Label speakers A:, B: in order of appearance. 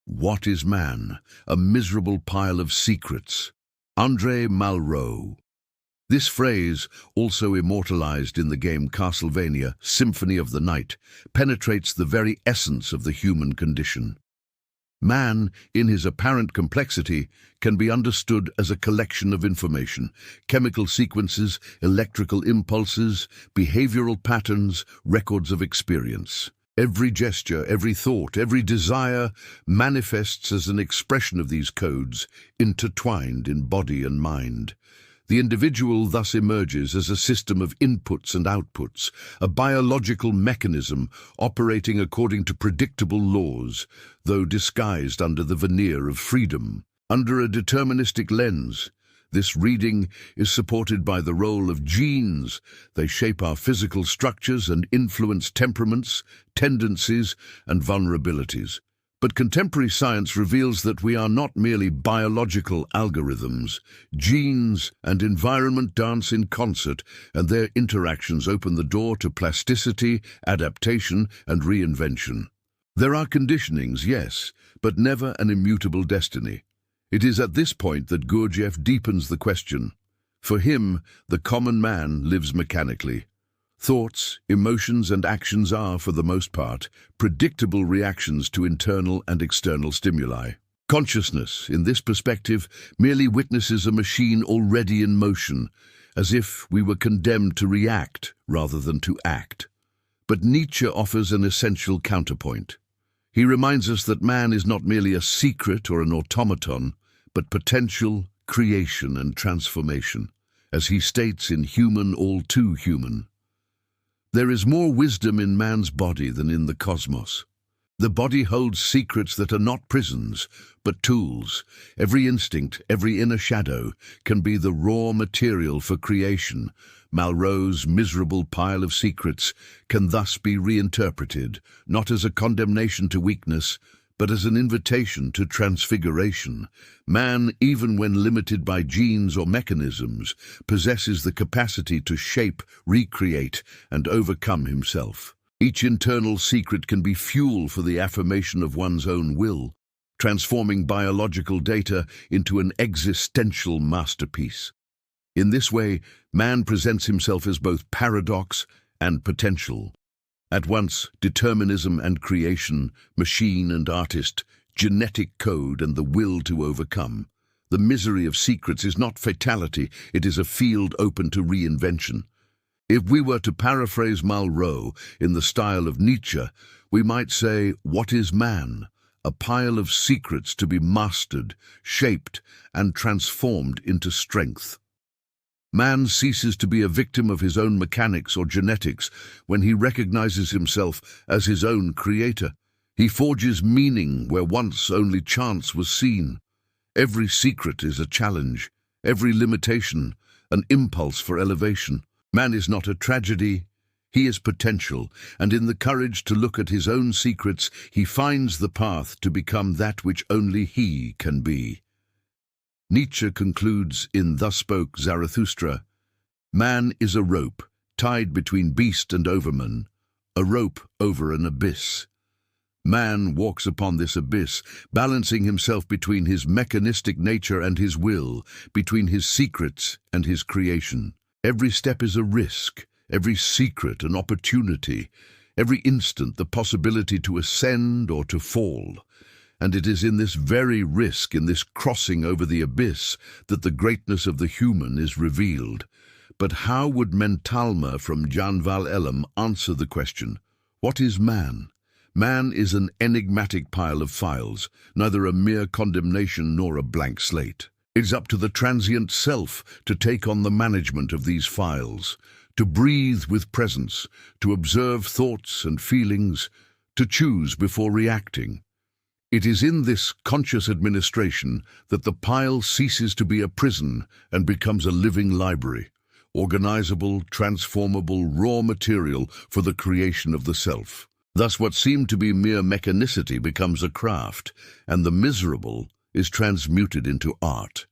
A: What is man? A miserable pile of secrets. André Malraux. This phrase, also immortalized in the game Castlevania, Symphony of the Night, penetrates the very essence of the human condition. Man, in his apparent complexity, can be understood as a collection of information, chemical sequences, electrical impulses, behavioral patterns, records of experience. Every gesture, every thought, every desire manifests as an expression of these codes, intertwined in body and mind. The individual thus emerges as a system of inputs and outputs, a biological mechanism operating according to predictable laws, though disguised under the veneer of freedom. Under a deterministic lens, this reading is supported by the role of genes. They shape our physical structures and influence temperaments, tendencies, and vulnerabilities. But contemporary science reveals that we are not merely biological algorithms. Genes and environment dance in concert, and their interactions open the door to plasticity, adaptation, and reinvention. There are conditionings, yes, but never an immutable destiny. It is at this point that Gurdjieff deepens the question. For him, the common man lives mechanically. Thoughts, emotions, and actions are, for the most part, predictable reactions to internal and external stimuli. Consciousness, in this perspective, merely witnesses a machine already in motion, as if we were condemned to react rather than to act. But Nietzsche offers an essential counterpoint. He reminds us that man is not merely a secret or an automaton, but potential, creation, and transformation, as he states in Human All Too Human. There is more wisdom in man's body than in the cosmos. The body holds secrets that are not prisons, but tools. Every instinct, every inner shadow, can be the raw material for creation. Malraux's miserable pile of secrets can thus be reinterpreted, not as a condemnation to weakness, but as an invitation to transfiguration. Man, even when limited by genes or mechanisms, possesses the capacity to shape, recreate, and overcome himself. Each internal secret can be fuel for the affirmation of one's own will, transforming biological data into an existential masterpiece. In this way, man presents himself as both paradox and potential. At once, determinism and creation, machine and artist, genetic code and the will to overcome. The misery of secrets is not fatality, it is a field open to reinvention. If we were to paraphrase Malraux in the style of Nietzsche, we might say, what is man? A pile of secrets to be mastered, shaped, and transformed into strength. Man ceases to be a victim of his own mechanics or genetics when he recognizes himself as his own creator. He forges meaning where once only chance was seen. Every secret is a challenge, every limitation an impulse for elevation. Man is not a tragedy, he is potential, and in the courage to look at his own secrets, he finds the path to become that which only he can be. Nietzsche concludes in Thus Spoke Zarathustra, man is a rope, tied between beast and overman, a rope over an abyss. Man walks upon this abyss, balancing himself between his mechanistic nature and his will, between his secrets and his creation. Every step is a risk, every secret an opportunity, every instant the possibility to ascend or to fall. And it is in this very risk, in this crossing over the abyss, that the greatness of the human is revealed. But how would Mentalma from Jan Val Elam answer the question, what is man? Man is an enigmatic pile of files, neither a mere condemnation nor a blank slate. It is up to the transient self to take on the management of these files, to breathe with presence, to observe thoughts and feelings, to choose before reacting. It is in this conscious administration that the pile ceases to be a prison and becomes a living library, organizable, transformable, raw material for the creation of the self. Thus what seemed to be mere mechanicity becomes a craft, and the miserable is transmuted into art.